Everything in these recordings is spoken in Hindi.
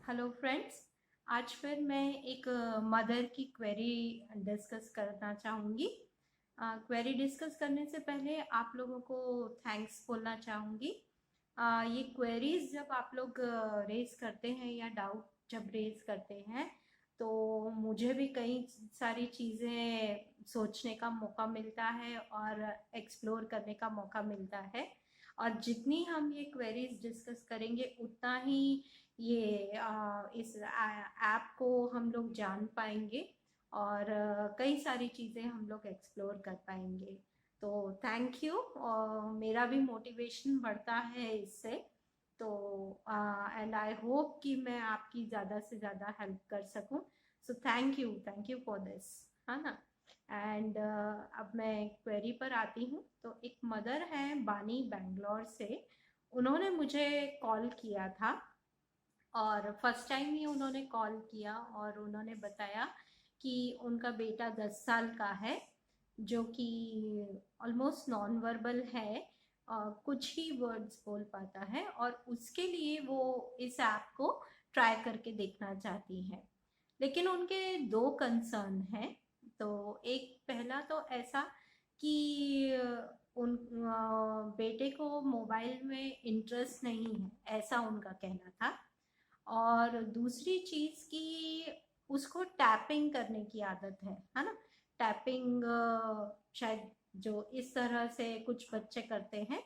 Hello friends. आज फिर मैं एक मदर की क्वेरी डिस्कस करना चाहूँगी। क्वेरी डिस्कस करने से पहले आप लोगों को थैंक्स बोलना चाहूँगी। ये क्वेरीज जब आप लोग रेज करते हैं या डाउट जब रेज करते हैं तो मुझे भी कई सारी चीज़ें सोचने का मौका मिलता है और एक्सप्लोर करने का मौका मिलता है। और जितनी हम ये क्वेरीज डिस्कस करेंगे उतना ही ये इस ऐप को हम लोग जान पाएंगे और कई सारी चीज़ें हम लोग एक्सप्लोर कर पाएंगे। तो थैंक यू। मेरा भी मोटिवेशन बढ़ता है इससे। तो एंड आई होप कि मैं आपकी ज़्यादा से ज़्यादा हेल्प कर सकूं। So thank you for this, है ना। एंड अब मैं क्वेरी पर आती हूँ। तो एक मदर है बानी, बैंगलोर से। उन्होंने मुझे कॉल किया था और फर्स्ट टाइम ही उन्होंने कॉल किया और उन्होंने बताया कि उनका बेटा 10 साल का है जो कि ऑलमोस्ट नॉन वर्बल है। कुछ ही वर्ड्स बोल पाता है और उसके लिए वो इस ऐप को ट्राई करके देखना चाहती है। लेकिन उनके दो कंसर्न हैं। तो एक पहला तो ऐसा कि उन बेटे को मोबाइल में इंटरेस्ट नहीं है, ऐसा उनका कहना था। और दूसरी चीज कि उसको टैपिंग करने की आदत है ना। टैपिंग शायद जो इस तरह से कुछ बच्चे करते हैं,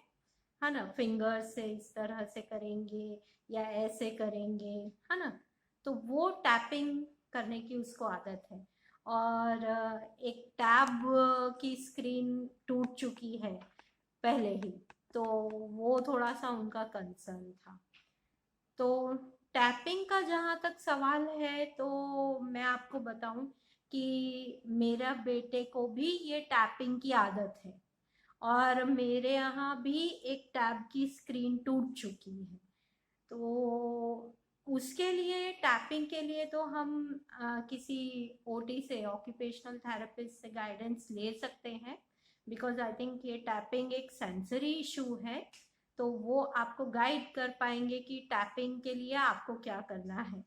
है ना, फिंगर से इस तरह से करेंगे या ऐसे करेंगे, है ना। तो वो टैपिंग करने की उसको आदत है। और एक टैब की स्क्रीन टूट चुकी है पहले ही। तो वो थोड़ा सा उनका कंसर्न था। तो टैपिंग का जहाँ तक सवाल है तो मैं आपको बताऊं कि मेरा बेटे को भी ये टैपिंग की आदत है और मेरे यहाँ भी एक टैब की स्क्रीन टूट चुकी है। तो उसके लिए टैपिंग के लिए तो हम किसी ओटी से, ऑक्यूपेशनल थेरेपिस्ट से गाइडेंस ले सकते हैं। बिकॉज आई थिंक ये टैपिंग एक सेंसरी इशू है। तो वो आपको गाइड कर पाएंगे कि टैपिंग के लिए आपको क्या करना है।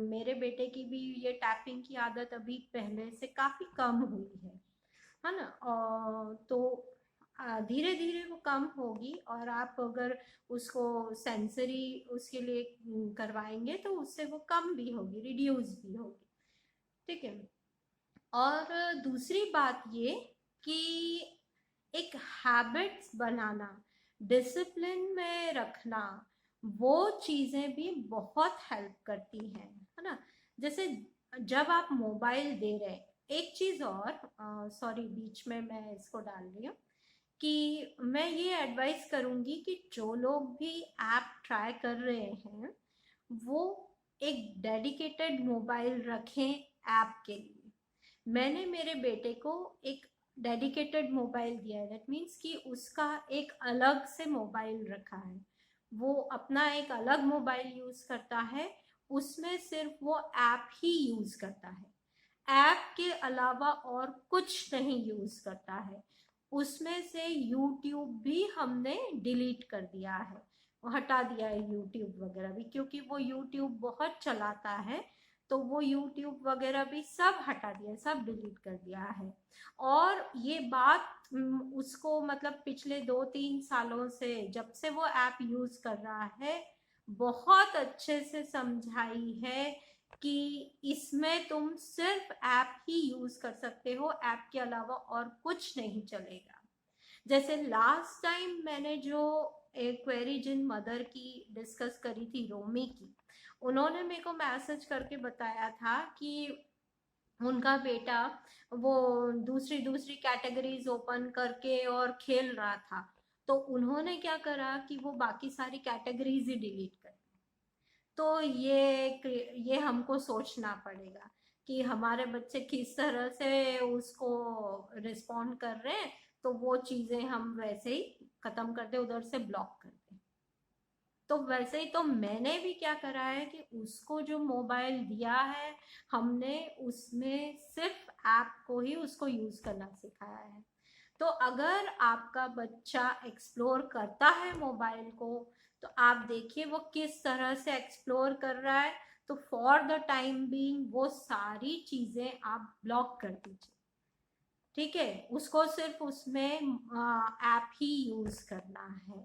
मेरे बेटे की भी ये टैपिंग की आदत अभी पहले से काफ़ी कम हुई है ना। तो धीरे धीरे वो कम होगी और आप अगर उसको सेंसरी उसके लिए करवाएंगे तो उससे वो कम भी होगी, रिड्यूस भी होगी। ठीक है। और दूसरी बात ये कि एक हैबिट्स बनाना, डिसिप्लिन में रखना, वो चीज़ें भी बहुत हेल्प करती हैं, है ना। जैसे जब आप मोबाइल दे रहे हैं, एक चीज़ और, सॉरी बीच में मैं इसको डाल रही हूँ कि मैं ये एडवाइस करूँगी कि जो लोग भी ऐप ट्राई कर रहे हैं वो एक डेडिकेटेड मोबाइल रखें ऐप के लिए। मैंने मेरे बेटे को एक डेडिकेटेड मोबाइल दिया है। दैट मीन्स कि उसका एक अलग से मोबाइल रखा है। वो अपना एक अलग मोबाइल यूज करता है। उसमें सिर्फ वो ऐप ही यूज करता है, ऐप के अलावा और कुछ नहीं यूज करता है। उसमें से यूट्यूब भी हमने डिलीट कर दिया है, हटा दिया है यूट्यूब वगैरह भी, क्योंकि वो यूट्यूब बहुत चलाता है। तो वो यूट्यूब वगैरह भी सब हटा दिया, सब डिलीट कर दिया है। और ये बात उसको मतलब पिछले 2-3 सालों से जब से वो ऐप यूज कर रहा है बहुत अच्छे से समझाई है कि इसमें तुम सिर्फ ऐप ही यूज कर सकते हो, ऐप के अलावा और कुछ नहीं चलेगा। जैसे लास्ट टाइम मैंने जो एक क्वेरी जिन मदर की डिस्कस करी थी, रोमी की, उन्होंने मेरे को मैसेज करके बताया था कि उनका बेटा वो दूसरी दूसरी कैटेगरीज ओपन करके और खेल रहा था। तो उन्होंने क्या करा कि वो बाकी सारी कैटेगरीज ही डिलीट कर। तो ये हमको सोचना पड़ेगा कि हमारे बच्चे किस तरह से उसको रिस्पॉन्ड कर रहे हैं। तो वो चीज़ें हम वैसे ही ख़त्म कर दें, उधर से ब्लॉक कर दें। तो वैसे ही तो मैंने भी क्या करा है कि उसको जो मोबाइल दिया है हमने उसमें सिर्फ ऐप को ही उसको यूज़ करना सिखाया है। तो अगर आपका बच्चा एक्सप्लोर करता है मोबाइल को तो आप देखिए वो किस तरह से एक्सप्लोर कर रहा है। तो फॉर द टाइम बीइंग वो सारी चीजें आप ब्लॉक कर दीजिए, ठीक है। उसको सिर्फ उसमें ऐप ही यूज करना है।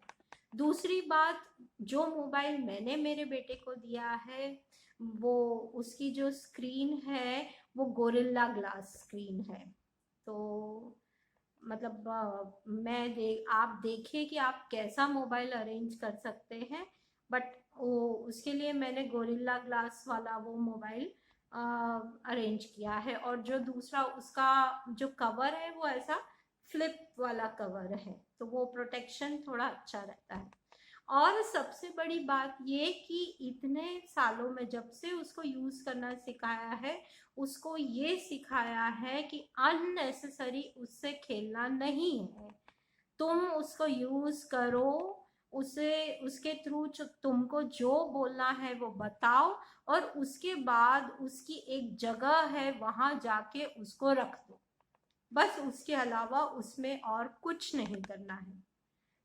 दूसरी बात, जो मोबाइल मैंने मेरे बेटे को दिया है वो उसकी जो स्क्रीन है वो गोरिल्ला ग्लास स्क्रीन है। तो मतलब आप देखिए कि आप कैसा मोबाइल अरेंज कर सकते हैं, बट वो उसके लिए मैंने गोरिल्ला ग्लास वाला वो मोबाइल अरेंज किया है। और जो दूसरा उसका जो कवर है वो ऐसा फ्लिप वाला कवर है, तो वो प्रोटेक्शन थोड़ा अच्छा रहता है। और सबसे बड़ी बात ये कि इतने सालों में जब से उसको यूज करना सिखाया है, उसको ये सिखाया है कि अननेसेसरी उससे खेलना नहीं है। तुम उसको यूज करो, उसे उसके थ्रू तुमको जो बोलना है वो बताओ, और उसके बाद उसकी एक जगह है वहां जाके उसको रख दो, बस उसके अलावा उसमें और कुछ नहीं करना है।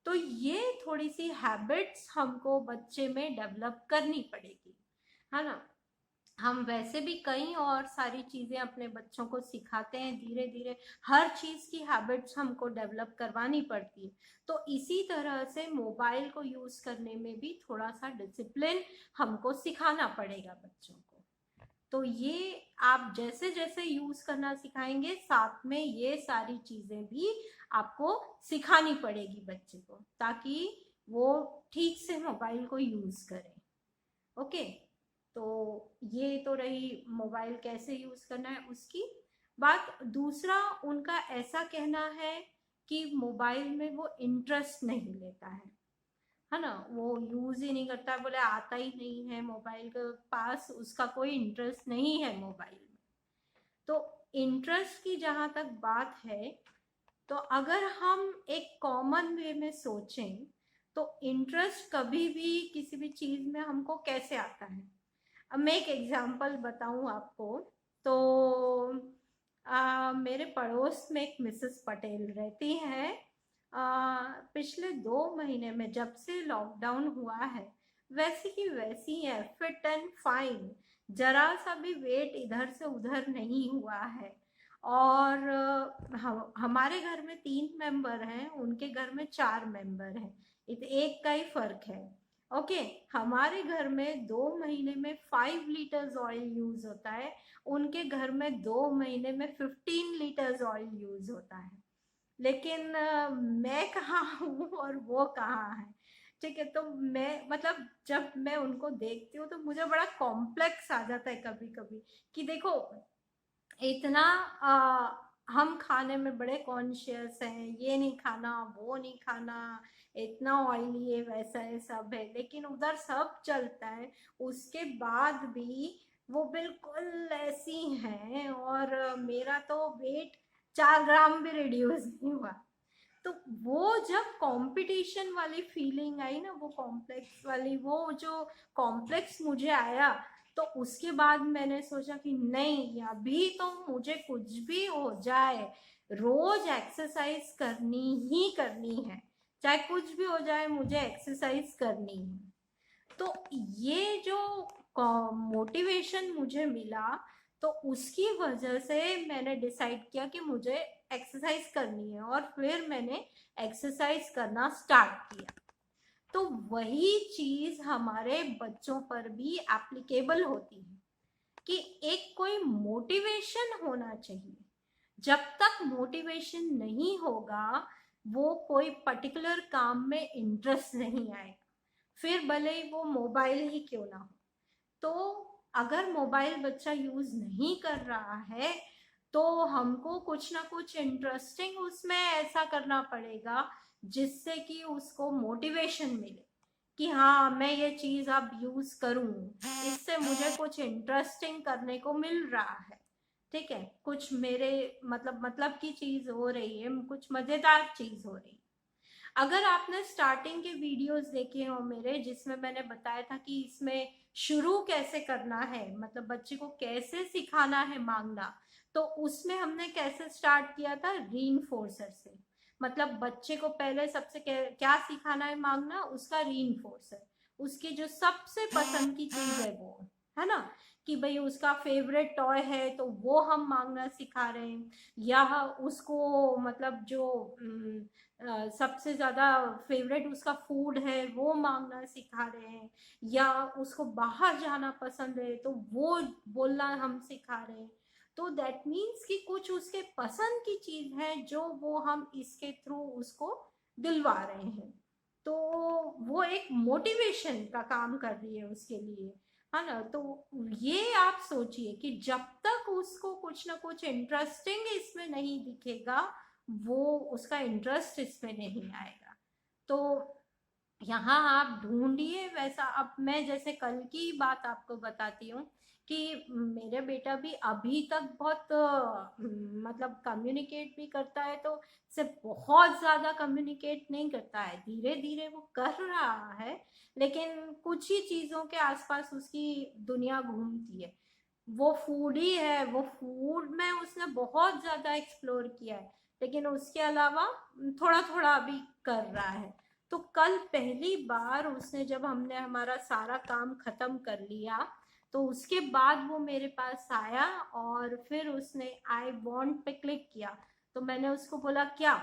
तो ये थोड़ी सी हैबिट्स हमको बच्चे में डेवलप करनी पड़ेगी, है ना। हम वैसे भी कई और सारी चीजें अपने बच्चों को सिखाते हैं, धीरे धीरे हर चीज की हैबिट्स हमको डेवलप करवानी पड़ती है। तो इसी तरह से मोबाइल को यूज करने में भी थोड़ा सा डिसिप्लिन हमको सिखाना पड़ेगा बच्चों को। तो ये आप जैसे जैसे यूज करना सिखाएंगे, साथ में ये सारी चीजें भी आपको सिखानी पड़ेगी बच्चे को, ताकि वो ठीक से मोबाइल को यूज करें। ओके, तो ये तो रही मोबाइल कैसे यूज करना है उसकी बात। दूसरा, उनका ऐसा कहना है कि मोबाइल में वो इंटरेस्ट नहीं लेता है ना, वो यूज ही नहीं करता, बोले आता ही नहीं है मोबाइल के पास, उसका कोई इंटरेस्ट नहीं है मोबाइल में। तो इंटरेस्ट की जहां तक बात है, तो अगर हम एक कॉमन वे में सोचें तो इंटरेस्ट कभी भी किसी भी चीज में हमको कैसे आता है। अब मैं एक एग्जांपल बताऊं आपको, तो मेरे पड़ोस में एक मिसेस पटेल रहती हैं। पिछले 2 महीने में जब से लॉकडाउन हुआ है, वैसी की वैसी है, फिट एंड फाइन, जरा सा भी वेट इधर से उधर नहीं हुआ है। और हमारे घर में 3 मेंबर हैं, उनके घर में 4 मेंबर हैं, एक का ही फर्क है। ओके, हमारे घर में 2 महीने में 5 लीटर्स ऑयल यूज होता है, उनके घर में 2 महीने में 15 लीटर्स ऑयल यूज होता है। लेकिन मैं कहाँ हूँ और वो कहाँ है, ठीक है। तो मैं मतलब जब मैं उनको देखती हूँ तो मुझे बड़ा कॉम्प्लेक्स आ जाता है कभी कभी, कि देखो इतना हम खाने में बड़े कॉन्शियस हैं, ये नहीं खाना वो नहीं खाना, इतना ऑयली है वैसा है सब है, लेकिन उधर सब चलता है, उसके बाद भी वो बिल्कुल ऐसी हैं। और मेरा तो वेट 4 ग्राम भी रिड्यूस नहीं हुआ। तो वो जब कंपटीशन वाली फीलिंग आई ना, वो कॉम्प्लेक्स वाली, वो जो कॉम्प्लेक्स मुझे आया, तो उसके बाद मैंने सोचा कि नहीं, अभी तो मुझे कुछ भी हो जाए रोज एक्सरसाइज करनी ही करनी है, चाहे कुछ भी हो जाए मुझे एक्सरसाइज करनी है। तो ये जो मोटिवेशन मुझे मिला, तो उसकी वजह से मैंने डिसाइड किया कि मुझे एक्सरसाइज करनी है, और फिर मैंने एक्सरसाइज करना स्टार्ट किया। तो वही चीज हमारे बच्चों पर भी एप्लीकेबल होती है, कि एक कोई मोटिवेशन होना चाहिए। जब तक मोटिवेशन नहीं होगा, वो कोई पर्टिकुलर काम में इंटरेस्ट नहीं आएगा, फिर भले ही वो मोबाइल ही क्यों ना हो। तो अगर मोबाइल बच्चा यूज नहीं कर रहा है, तो हमको कुछ ना कुछ इंटरेस्टिंग उसमें ऐसा करना पड़ेगा जिससे कि उसको मोटिवेशन मिले, कि हाँ मैं ये चीज अब यूज करूं, इससे मुझे कुछ इंटरेस्टिंग करने को मिल रहा है, ठीक है, कुछ मेरे मतलब की चीज हो रही है, कुछ मजेदार चीज हो रही है। अगर आपने स्टार्टिंग के वीडियोस देखे हो मेरे, जिसमें मैंने बताया था कि इसमें शुरू कैसे करना है, मतलब बच्चे को कैसे सिखाना है मांगना, तो उसमें हमने कैसे स्टार्ट किया था, रीइंफोर्सर से। मतलब बच्चे को पहले सबसे क्या सिखाना है, मांगना, उसका रीइंफोर्सर, उसकी जो सबसे पसंद की चीज है वो, है ना, कि भाई उसका फेवरेट टॉय है तो वो हम मांगना सिखा रहे हैं, या उसको मतलब जो सबसे ज्यादा फेवरेट उसका फूड है वो मांगना सिखा रहे हैं, या उसको बाहर जाना पसंद है तो वो बोलना हम सिखा रहे हैं। तो दैट मीन्स कि कुछ उसके पसंद की चीज है जो वो हम इसके थ्रू उसको दिलवा रहे हैं। तो वो एक मोटिवेशन का काम कर रही है उसके लिए, है ना। तो ये आप सोचिए कि जब तक उसको कुछ ना कुछ इंटरेस्टिंग इसमें नहीं दिखेगा, वो उसका इंटरेस्ट इसमें नहीं आएगा। तो यहाँ आप ढूंढिए वैसा। अब मैं जैसे कल की बात आपको बताती हूँ कि मेरा बेटा भी अभी तक बहुत मतलब कम्युनिकेट भी करता है, तो से बहुत ज्यादा कम्युनिकेट नहीं करता है, धीरे धीरे वो कर रहा है, लेकिन कुछ ही चीजों के आसपास उसकी दुनिया घूमती है। वो फूडी है, वो फूड में उसने बहुत ज्यादा एक्सप्लोर किया है, लेकिन उसके अलावा थोड़ा थोड़ा अभी कर रहा है। तो कल पहली बार उसने, जब हमने हमारा सारा काम खत्म कर लिया, तो उसके बाद वो मेरे पास आया और फिर उसने आई वॉन्ट पे क्लिक किया। तो मैंने उसको बोला क्या,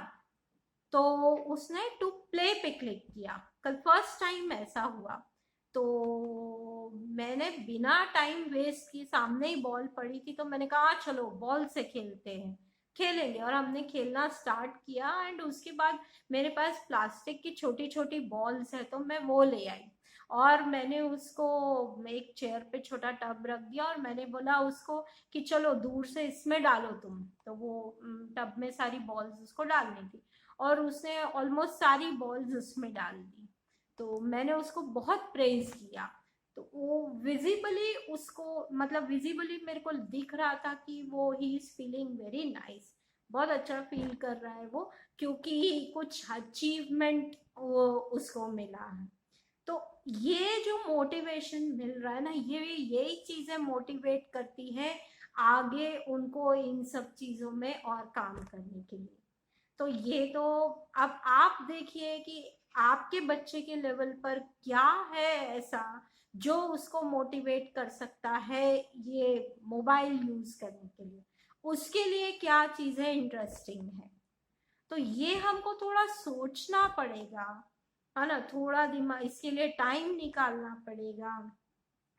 तो उसने टू प्ले पे क्लिक किया। कल फर्स्ट टाइम ऐसा हुआ। तो मैंने बिना टाइम वेस्ट किए, सामने ही बॉल पड़ी थी, तो मैंने कहा चलो बॉल से खेलते हैं, खेलेंगे, और हमने खेलना स्टार्ट किया। एंड उसके बाद मेरे पास प्लास्टिक की छोटी छोटी बॉल्स है, तो मैं वो ले आई और मैंने उसको एक चेयर पे छोटा टब रख दिया, और मैंने बोला उसको कि चलो दूर से इसमें डालो तुम। तो वो टब में सारी बॉल्स उसको डालनी थी, और उसने ऑलमोस्ट सारी बॉल्स उसमें डाल दी। तो मैंने उसको बहुत प्रेज किया। तो वो विजिबली उसको, मतलब विजिबली मेरे को दिख रहा था कि वो he is feeling very nice, बहुत अच्छा फील कर रहा है वो, क्योंकि कुछ अचीवमेंट उसको मिला है। तो ये जो मोटिवेशन मिल रहा है ना, ये यही चीजें मोटिवेट करती है आगे उनको इन सब चीजों में और काम करने के लिए। तो ये तो अब आप देखिए कि आपके बच्चे के लेवल पर क्या है ऐसा जो उसको मोटिवेट कर सकता है ये मोबाइल यूज करने के लिए, उसके लिए क्या चीजें इंटरेस्टिंग है। तो ये हमको थोड़ा सोचना पड़ेगा, है ना, थोड़ा दिमाग इसके लिए टाइम निकालना पड़ेगा।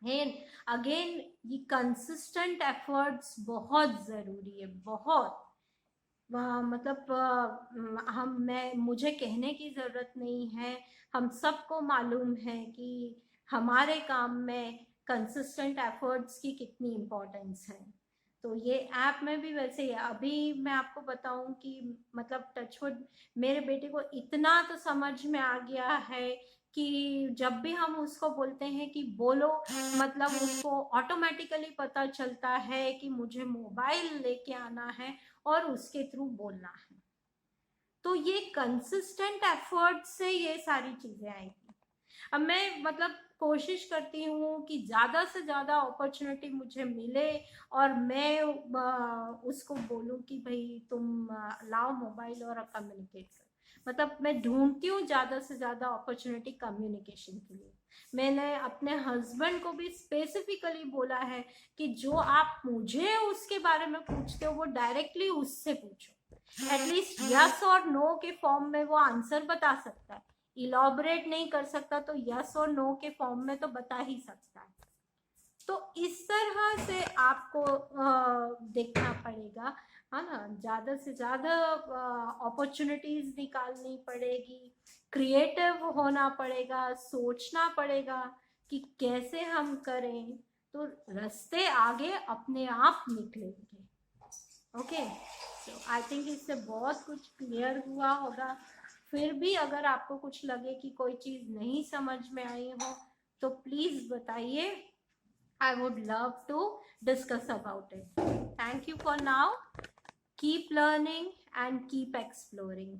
एंड अगेन ये कंसिस्टेंट एफर्ट्स बहुत जरूरी है, बहुत। मतलब हम मैं मुझे कहने की जरूरत नहीं है, हम सबको मालूम है कि हमारे काम में कंसिस्टेंट एफर्ट्स की कितनी इम्पोर्टेंस है। तो ये ऐप में भी वैसे ही है। अभी मैं आपको बताऊं कि मतलब टचवुड मेरे बेटे को इतना तो समझ में आ गया है कि जब भी हम उसको बोलते हैं कि बोलो, मतलब उसको ऑटोमेटिकली पता चलता है कि मुझे मोबाइल लेके आना है और उसके थ्रू बोलना है। तो ये कंसिस्टेंट एफर्ट से ये सारी चीजें आएगी। अब मैं मतलब कोशिश करती हूँ कि ज्यादा से ज्यादा अपॉर्चुनिटी मुझे मिले और मैं उसको बोलूँ कि भाई तुम लाओ मोबाइल और कम्युनिकेट कर। मतलब मैं ढूंढती हूँ ज्यादा से ज्यादा अपॉर्चुनिटी कम्युनिकेशन के लिए। मैंने अपने हस्बैंड को भी स्पेसिफिकली बोला है कि जो आप मुझे उसके बारे में पूछते हो वो डायरेक्टली उससे पूछो। एटलीस्ट यस और नो के फॉर्म में वो आंसर बता सकता है, इलॉबरेट नहीं कर सकता तो यस और नो के फॉर्म में तो बता ही सकता है। तो इस तरह से आपको देखना पड़ेगा, है ना, ज्यादा से ज्यादा अपॉर्चुनिटीज निकालनी पड़ेगी, क्रिएटिव होना पड़ेगा, सोचना पड़ेगा कि कैसे हम करें, तो रास्ते आगे अपने आप निकलेंगे। ओके, सो आई थिंक इससे बहुत कुछ क्लियर हुआ होगा। फिर भी अगर आपको कुछ लगे कि कोई चीज नहीं समझ में आई हो तो प्लीज बताइए, I would love to discuss about it. Thank you for now. Keep learning and keep exploring.